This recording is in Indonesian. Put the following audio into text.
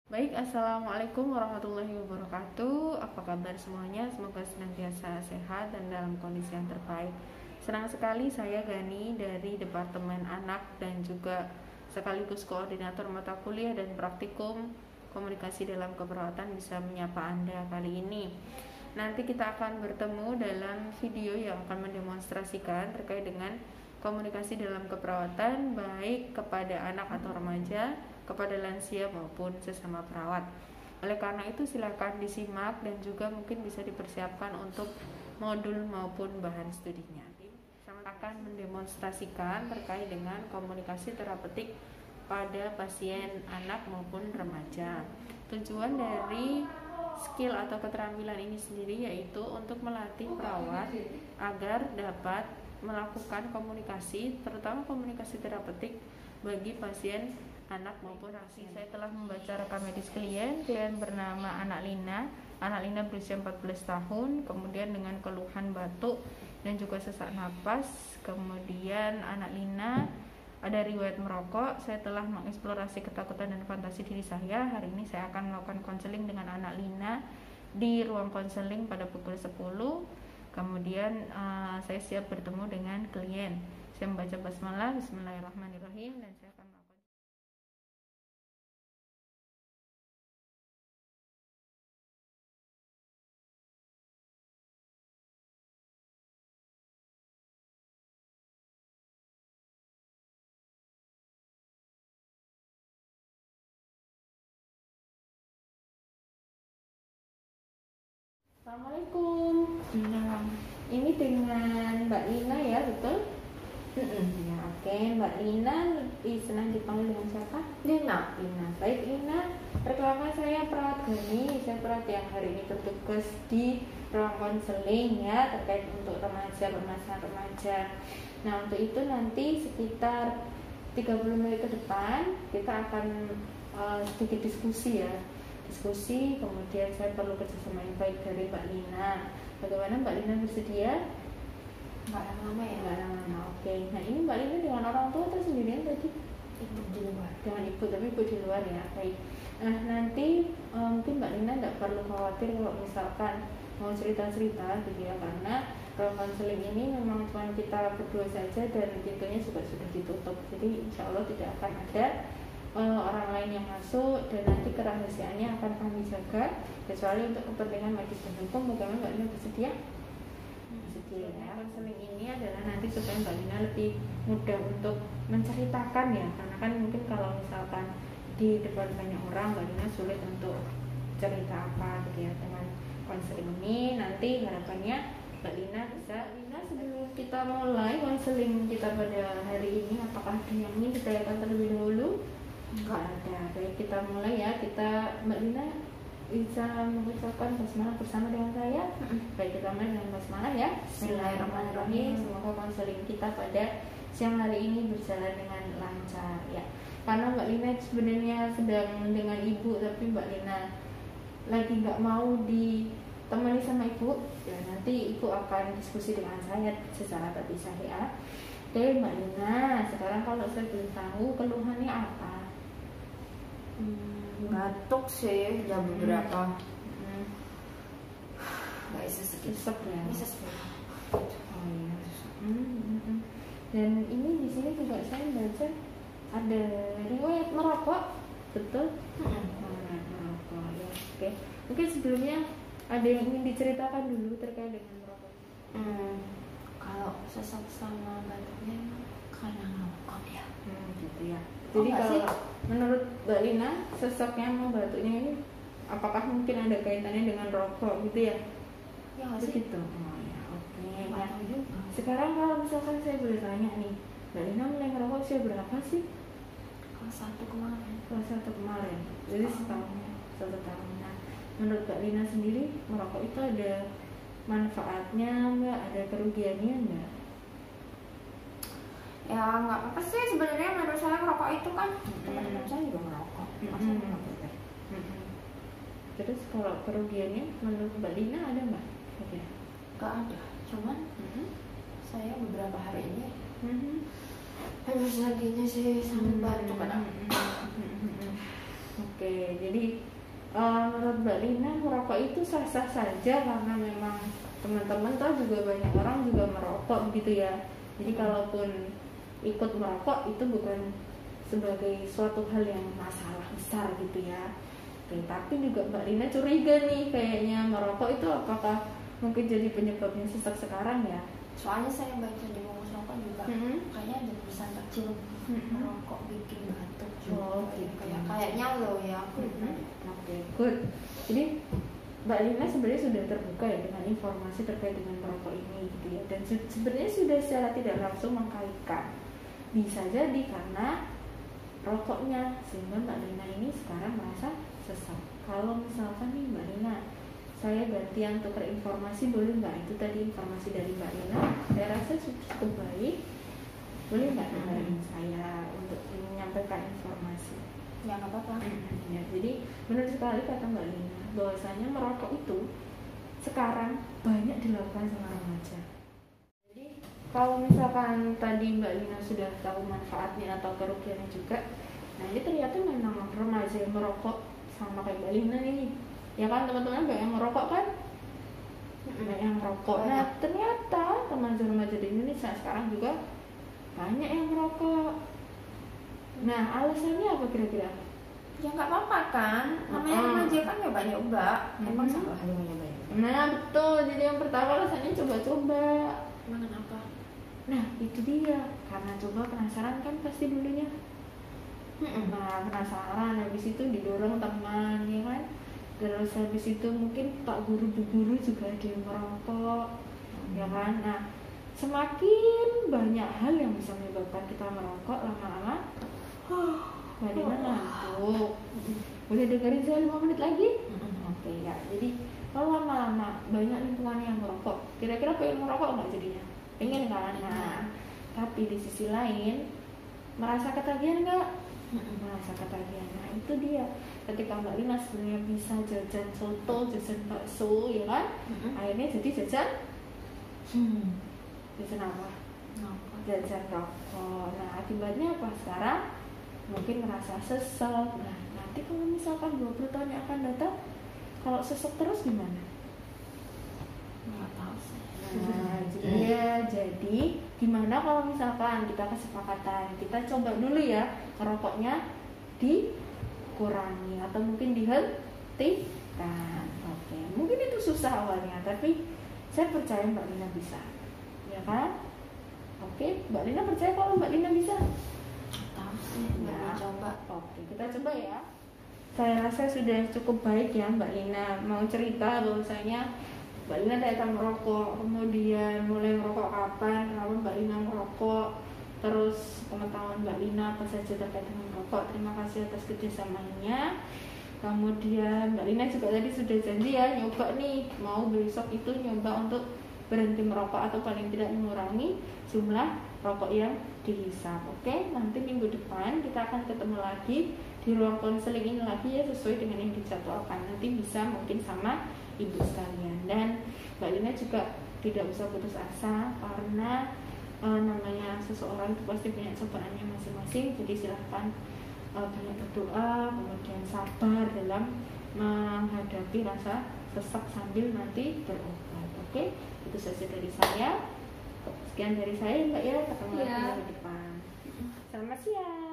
Baik, Assalamualaikum warahmatullahi wabarakatuh. Apa kabar semuanya? Semoga senantiasa sehat dan dalam kondisi yang terbaik. Senang sekali saya Gani dari Departemen Anak dan juga sekaligus koordinator mata kuliah dan praktikum komunikasi dalam keperawatan bisa menyapa Anda kali ini. Nanti kita akan bertemu dalam video yang akan mendemonstrasikan terkait dengan komunikasi dalam keperawatan baik kepada anak atau remaja, kepada lansia maupun sesama perawat. Oleh karena itu silakan disimak dan juga mungkin bisa dipersiapkan untuk modul maupun bahan studinya. Saya akan mendemonstrasikan terkait dengan komunikasi terapeutik pada pasien anak maupun remaja. Tujuan dari skill atau keterampilan ini sendiri yaitu untuk melatih perawat agar dapat melakukan komunikasi, terutama komunikasi terapeutik bagi pasien anak maupun remaja. Saya telah membaca rekam medis klien bernama Anak Lina. Anak Lina berusia 14 tahun, kemudian dengan keluhan batuk dan juga sesak napas. Kemudian Anak Lina ada riwayat merokok. Saya telah mengeksplorasi ketakutan dan fantasi diri saya. Hari ini saya akan melakukan konseling dengan Anak Lina di ruang konseling pada pukul 10. Kemudian saya siap bertemu dengan klien. Saya membaca basmalah, bismillahirrahmanirrahim, dan saya akan melakukan. Assalamualaikum. Nah, Ini dengan Mbak Lina ya, betul? Ya, oke. Mbak Lina senang dipanggil dengan siapa? Lina. Lina. Baik, Lina. Perkenalkan, saya perawat Gani. Saya perawat yang hari ini bertugas di ruang konseling ya, terkait untuk remaja, permasalahan remaja. Nah, untuk itu nanti sekitar 30 menit ke depan kita akan sedikit diskusi ya. Kemudian saya perlu kerjasama yang baik dari Mbak Lina. Bagaimana Mbak Lina bersedia? Nggak lama-lama ya. Nggak lama-lama, oke. Nah, ini Mbak Lina dengan orang tua atau sendirian tadi? Ibu di luar. Dengan ibu, tapi ibu di luar ya. Baik. Nah, nanti mungkin Mbak Lina tidak perlu khawatir kalau misalkan mau cerita-cerita gitu ya, karena ruang konseling ini memang cuma kita berdua saja dan pintunya juga sudah ditutup. Jadi insya Allah tidak akan ada orang lain yang masuk, dan nanti kerahasiaannya akan kami jaga kecuali untuk kepentingan medis dan hukum. Bagaimana Mbak Lina bersedia? Bersedia ya. Konseling ini adalah nanti supaya Mbak Lina lebih mudah untuk menceritakan ya, karena kan mungkin kalau misalkan di depan banyak orang Mbak Lina sulit untuk cerita apa gitu ya. Dengan konseling ini nanti harapannya Mbak Lina bisa. Sebelum kita mulai konseling kita pada hari ini, apakah ada yang ingin ditanyakan terlebih dahulu? Enggak ada. Baik, kita mulai ya. Mbak Lina bisa mengucapkan basmalah bersama dengan saya. Baik, kita mulai dengan basmalah ya. Bismillahirrahmanirrahim. Semoga konseling kita pada siang hari ini berjalan dengan lancar ya. Karena Mbak Lina sebenarnya sedang dengan ibu, tapi Mbak Lina lagi nggak mau ditemani sama ibu ya, nanti ibu akan diskusi dengan saya secara terpisah ya. Oke Mbak Lina, sekarang kalau saya belum tahu keluhannya apa? Batuk sih, udah beberapa. Nggak bisa Sesek ya. Bisa Oh iya. Dan ini di sini juga saya baca ada riwayat merokok, betul? Merokok ya. Oke. Mungkin sebelumnya ada yang ingin diceritakan dulu terkait dengan merokok. Kalau sesak sama batuknya karena ngerokok ya. Gitu ya. Jadi kalau menurut Mbak Lina, sesaknya sama batuknya ini apakah mungkin ada kaitannya dengan rokok gitu ya? Ya nggak sih. Begitu. Oh ya, oke. Nah, juga. sekarang kalau misalkan saya boleh tanya nih, Mbak Lina mulai ngerokok usia berapa sih? Kelas 1 kemarin. Kelas 1 kemarin. Jadi satu tahun. Nah, menurut Mbak Lina sendiri merokok itu ada manfaatnya nggak? Ada kerugiannya nggak? Ya nggak apa-apa sih sebenarnya, menurut saya merokok itu kan teman-teman saya juga merokok. Masa nggak boleh? Terus kalau kerugiannya menurut Mbak Lina ada nggak? Nggak ada. Cuman saya beberapa hari ini harus laginya sih sama batuk kadang. Oke, jadi menurut Mbak Lina merokok itu sah-sah saja karena memang teman-teman tahu juga banyak orang juga merokok gitu ya. Jadi kalaupun ikut merokok itu bukan sebagai suatu hal yang masalah besar gitu ya. Oke, tapi juga Mbak Lina curiga nih kayaknya merokok itu apakah mungkin jadi penyebabnya sesak sekarang ya? Soalnya saya baca di bungkus rokok juga kayaknya ada tulisan kecil merokok bikin batuk juga. Oh, gitu. Kayaknya lo ya. Oke, good. Jadi Mbak Lina sebenarnya sudah terbuka ya dengan informasi terkait dengan merokok ini gitu ya. Dan sebenarnya sudah secara tidak langsung mengkaitkan. Bisa jadi karena rokoknya sehingga Mbak Lina ini sekarang merasa sesak. Kalau misalkan nih Mbak Lina, saya gantian tukar informasi boleh nggak? Itu tadi informasi dari Mbak Lina, saya rasa cukup baik. Boleh nggak dengerin saya untuk menyampaikan informasi? Ya nggak apa-apa. Ya, jadi benar sekali kata Mbak Lina bahwasanya merokok itu sekarang banyak dilakukan sama remaja. Jadi kalau misalkan tadi Mbak Lina sudah tahu manfaatnya atau kerugiannya juga, nah ini ternyata memang remaja yang merokok sama kayak Mbak Lina nih. Ya kan teman-teman banyak yang merokok kan? Banyak yang merokok. Nah ternyata remaja-remaja di Indonesia sekarang juga banyak yang merokok. Nah alasannya apa kira-kira? Ya nggak apa-apa kan, namanya remaja kan nyoba-nyoba. Emang salah nyoba-nyoba? Nah betul, jadi yang pertama alasannya coba-coba. Emang kenapa? Nah itu dia, karena coba penasaran kan pasti dulunya. Nah penasaran, habis itu didorong teman ya kan. Terus habis itu mungkin pak guru bu guru juga ada yang merokok, ya kan. Nah semakin banyak hal yang bisa menyebabkan kita merokok, lama-lama Mbak Lina ngantuk. Boleh dengerin saya 5 menit lagi? Oke ya, jadi kalau lama-lama banyak lingkungan yang merokok, kira-kira pengen merokok nggak jadinya? Pengen kan? Nah, tapi di sisi lain merasa ketagihan nggak? Merasa ketagihan. Nah itu dia, ketika Mbak Lina sebenarnya bisa jajan soto, jajan bakso ya kan, akhirnya jadi jajan jajan apa? Jajan rokok. Nah akibatnya apa sekarang? Mungkin merasa sesek. Nah nanti kalau misalkan 20 tahun yang akan datang, kalau sesek terus gimana? Nggak tahu sih. Nah jadi gimana kalau misalkan kita kesepakatan, kita coba dulu ya merokoknya dikurangi atau mungkin dihentikan. Oke, mungkin itu susah awalnya, tapi saya percaya Mbak Lina bisa, ya kan? Oke, Mbak Lina percaya kalau Mbak Lina bisa? Tahu sih, nggak coba. Oke, kita coba ya. Saya rasa sudah cukup baik ya Mbak Lina mau cerita bahwasanya Mbak Lina datang merokok, kemudian mulai merokok kapan, lalu Mbak Lina merokok, terus pengetahuan Mbak Lina apa saja terkait dengan merokok. Terima kasih atas kerjasamanya. Kemudian Mbak Lina juga tadi sudah janji ya nyoba nih, mau besok itu nyoba untuk berhenti merokok atau paling tidak mengurangi jumlah rokok yang dihisap. Oke, nanti minggu depan kita akan ketemu lagi di ruang konseling ini lagi ya, sesuai dengan yang dijadwalkan. Nanti bisa mungkin sama ibu sekalian, dan Mbak Lina juga tidak usah putus asa karena namanya seseorang itu pasti punya cobaannya masing-masing. Jadi silahkan banyak berdoa, kemudian sabar dalam menghadapi rasa sesak sambil nanti berobat. Oke, itu saja dari saya. Sekian dari saya Mbak ya, ketemu lagi minggu depan. Selamat siang.